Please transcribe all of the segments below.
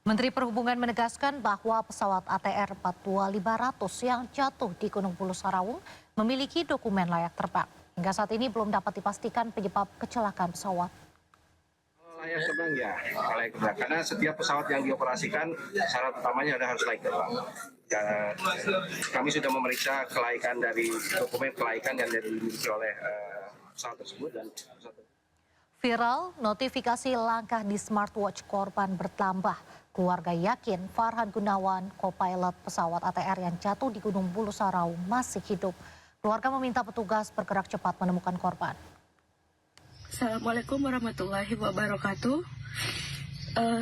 Menteri Perhubungan menegaskan bahwa pesawat ATR 42500 yang jatuh di Gunung Bulu Sarawung memiliki dokumen layak terbang. Hingga saat ini belum dapat dipastikan penyebab kecelakaan pesawat. Layak terbang ya, layak terbang. Karena setiap pesawat yang dioperasikan syarat utamanya harus layak terbang. Dan kami sudah memeriksa kelaikan dari dokumen kelaikan yang dimiliki oleh pesawat tersebut dan Viral, notifikasi langkah di smartwatch korban bertambah. Keluarga yakin Farhan Gunawan, co-pilot pesawat ATR yang jatuh di Gunung Bulu Sarawung masih hidup. Keluarga meminta petugas bergerak cepat menemukan korban. Assalamualaikum warahmatullahi wabarakatuh.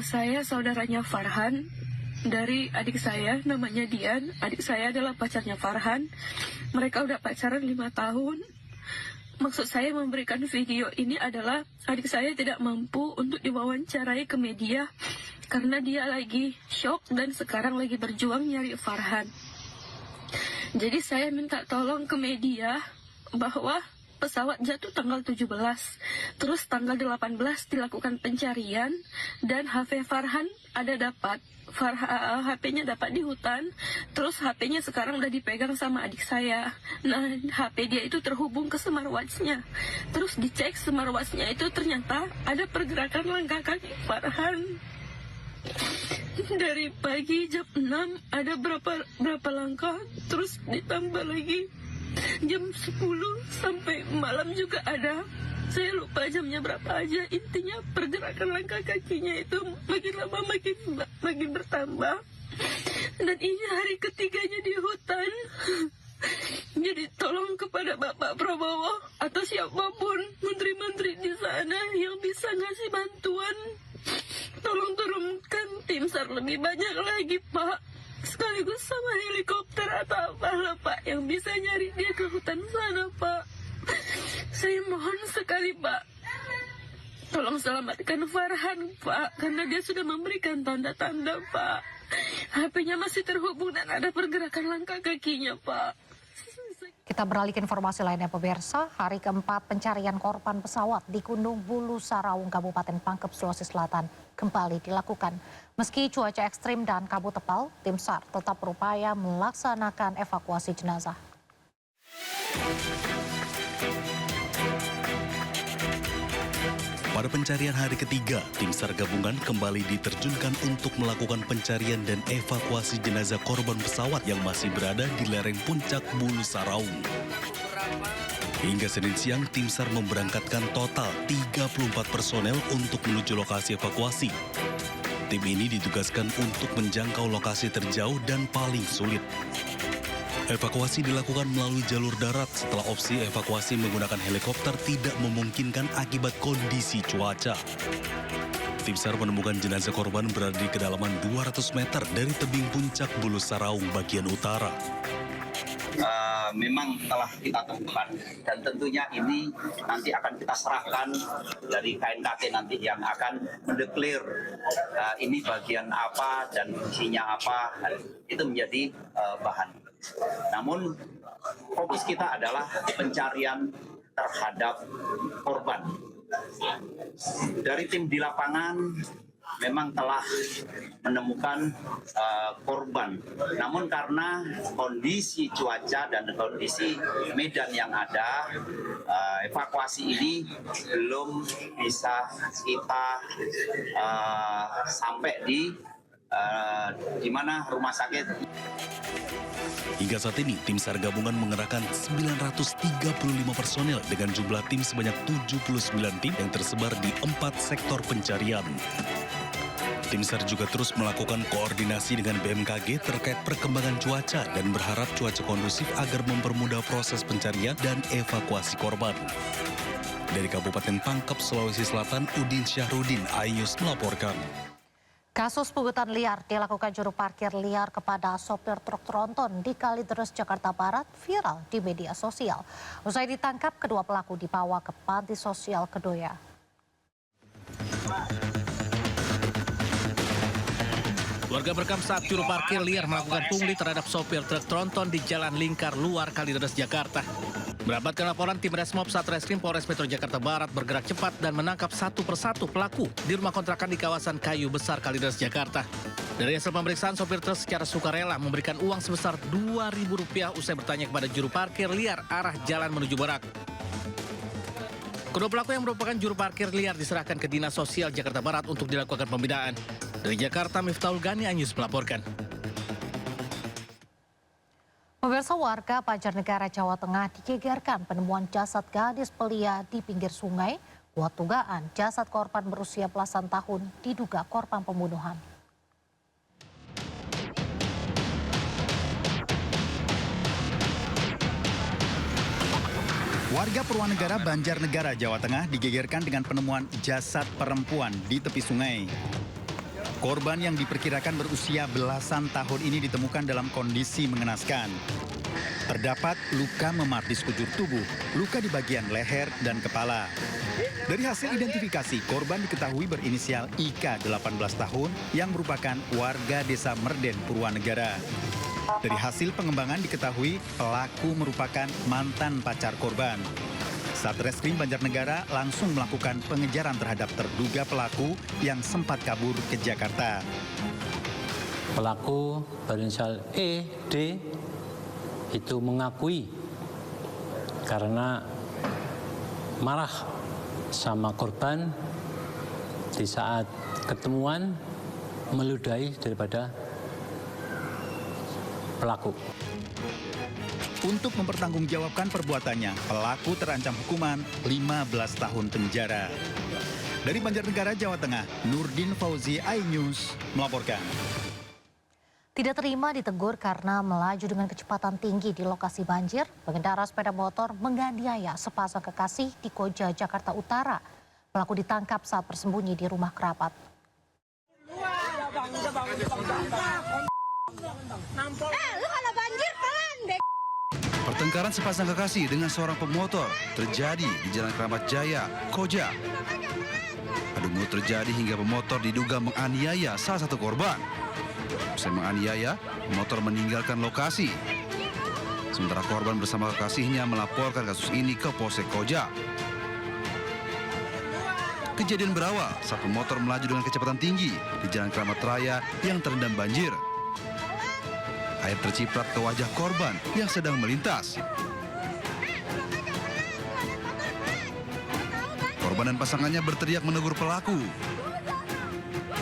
Saya saudaranya Farhan, dari adik saya namanya Dian. Adik saya adalah pacarnya Farhan. Mereka udah pacaran 5 tahun. Maksud saya memberikan video ini adalah adik saya tidak mampu untuk diwawancarai ke media karena dia lagi shock dan sekarang lagi berjuang nyari Farhan. Jadi saya minta tolong ke media bahwa pesawat jatuh tanggal 17, terus tanggal 18 dilakukan pencarian dan HP Farhan ada dapat. HP-nya dapat di hutan, terus HP-nya sekarang udah dipegang sama adik saya. Nah, HP dia itu terhubung ke smartwatch-nya. Terus dicek smartwatch-nya itu ternyata ada pergerakan langkah kaki Farhan. Dari pagi jam 6 ada berapa langkah, terus ditambah lagi jam 10 sampai malam juga ada. Saya lupa jamnya berapa aja. Intinya pergerakan langkah kakinya itu makin lama makin bertambah. Dan ini hari ketiganya di hutan. Jadi tolong kepada Bapak Prabowo atau siapapun menteri-menteri di sana yang bisa ngasih bantuan. Tolong turunkan tim SAR lebih banyak lagi, Pak. Sekaligus sama helikopter atau apalah, Pak, yang bisa nyari dia ke hutan sana, Pak. Saya mohon sekali, Pak. Tolong selamatkan Farhan, Pak, karena dia sudah memberikan tanda-tanda, Pak. HP-nya masih terhubung dan ada pergerakan langkah kakinya, Pak. Kita beralih ke informasi lainnya, pemirsa. Hari keempat pencarian korban pesawat di Gunung Bulu Sarawung, Kabupaten Pangkep, Sulawesi Selatan kembali dilakukan. Meski cuaca ekstrim dan kabut tebal, tim SAR tetap berupaya melaksanakan evakuasi jenazah. Pada pencarian hari ketiga, tim SAR gabungan kembali diterjunkan untuk melakukan pencarian dan evakuasi jenazah korban pesawat yang masih berada di lereng puncak Bulu Sarawung. Hingga Senin siang, tim SAR memberangkatkan total 34 personel untuk menuju lokasi evakuasi. Tim ini ditugaskan untuk menjangkau lokasi terjauh dan paling sulit. Evakuasi dilakukan melalui jalur darat setelah opsi evakuasi menggunakan helikopter tidak memungkinkan akibat kondisi cuaca. Tim SAR menemukan jenazah korban berada di kedalaman 200 meter dari tebing puncak Bulu Sarawung bagian utara. Memang telah kita temukan dan tentunya ini nanti akan kita serahkan dari KNKT nanti yang akan mendeklar ini bagian apa dan fungsinya apa, itu menjadi bahan. Namun fokus kita adalah pencarian terhadap korban. Dari tim di lapangan memang telah menemukan korban. Namun karena kondisi cuaca dan kondisi medan yang ada, evakuasi ini belum bisa kita sampai di mana rumah sakit. Hingga saat ini, tim SAR gabungan mengerahkan 935 personel dengan jumlah tim sebanyak 79 tim yang tersebar di 4 sektor pencarian. Tim SAR juga terus melakukan koordinasi dengan BMKG terkait perkembangan cuaca dan berharap cuaca kondusif agar mempermudah proses pencarian dan evakuasi korban. Dari Kabupaten Pangkep, Sulawesi Selatan, Udin Syahrudin, iNews melaporkan. Kasus pungutan liar dilakukan juru parkir liar kepada sopir truk tronton di Kalideres, Jakarta Barat viral di media sosial. Usai ditangkap, kedua pelaku dibawa ke panti sosial Kedoya. Warga merekam saat juru parkir liar melakukan pungli terhadap sopir truk tronton di Jalan Lingkar Luar Kalideres, Jakarta. Mendapatkan laporan, tim Resmob Satreskrim Polres Metro Jakarta Barat bergerak cepat dan menangkap satu persatu pelaku di rumah kontrakan di kawasan Kayu Besar, Kalideres, Jakarta. Dari hasil pemeriksaan, sopir truk secara sukarela memberikan uang sebesar Rp2.000 usai bertanya kepada juru parkir liar arah jalan menuju Barak. Kedua pelaku yang merupakan juru parkir liar diserahkan ke Dinas Sosial Jakarta Barat untuk dilakukan pembinaan. Dari Jakarta, Miftahul Gani Anyus melaporkan. Pemirsa, warga Banjarnegara, Jawa Tengah digegerkan penemuan jasad gadis belia di pinggir sungai. Kuat dugaan jasad korban berusia belasan tahun diduga korban pembunuhan. Warga Purwanegara, Banjarnegara, Jawa Tengah digegerkan dengan penemuan jasad perempuan di tepi sungai. Korban yang diperkirakan berusia belasan tahun ini ditemukan dalam kondisi mengenaskan. Terdapat luka memar di sekujur tubuh, luka di bagian leher dan kepala. Dari hasil identifikasi, korban diketahui berinisial IK 18 tahun yang merupakan warga desa Merden, Purwanegara. Dari hasil pengembangan diketahui pelaku merupakan mantan pacar korban. Satreskrim Banjarnegara langsung melakukan pengejaran terhadap terduga pelaku yang sempat kabur ke Jakarta. Pelaku berinisial ED itu mengakui karena marah sama korban di saat ketemuan meludahi daripada pelaku. Untuk mempertanggungjawabkan perbuatannya, pelaku terancam hukuman 15 tahun penjara. Dari Banjarnegara, Jawa Tengah, Nurdin Fauzi, iNews melaporkan. Tidak terima ditegur karena melaju dengan kecepatan tinggi di lokasi banjir, pengendara sepeda motor menganiaya sepasang kekasih di Koja, Jakarta Utara. Pelaku ditangkap saat bersembunyi di rumah kerabat. Lu kalau banjir pelan deh. Pertengkaran sepasang kekasih dengan seorang pemotor terjadi di Jalan Keramat Jaya, Koja. Adu mulut terjadi hingga pemotor diduga menganiaya salah satu korban. Usai menganiaya, pemotor meninggalkan lokasi. Sementara korban bersama kekasihnya melaporkan kasus ini ke Polsek Koja. Kejadian berawal saat pemotor melaju dengan kecepatan tinggi di Jalan Keramat Raya yang terendam banjir. Air terciprat ke wajah korban yang sedang melintas. Korban dan pasangannya berteriak menegur pelaku.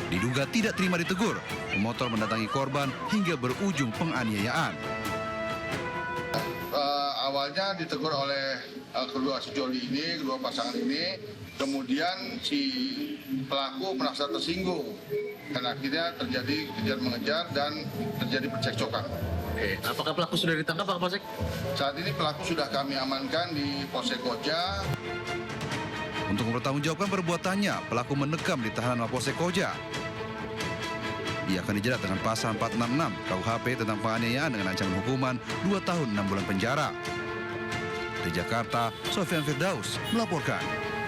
Diduga tidak terima ditegur, pemotor mendatangi korban hingga berujung penganiayaan. Awalnya ditegur oleh kedua sejoli ini, kedua pasangan ini. Kemudian si pelaku merasa tersinggung. Dan akhirnya terjadi kejar-mengejar dan terjadi percekcokan. Oke, apakah pelaku sudah ditangkap, Pak Kapolsek? Saat ini pelaku sudah kami amankan di Polsek Koja. Untuk mempertanggungjawabkan perbuatannya, pelaku mendekam di tahanan Mapolsek Koja. Dia akan dijerat dengan pasal 466 KUHP tentang penganiayaan dengan ancaman hukuman 2 tahun 6 bulan penjara. Di Jakarta, Sofian Firdaus melaporkan.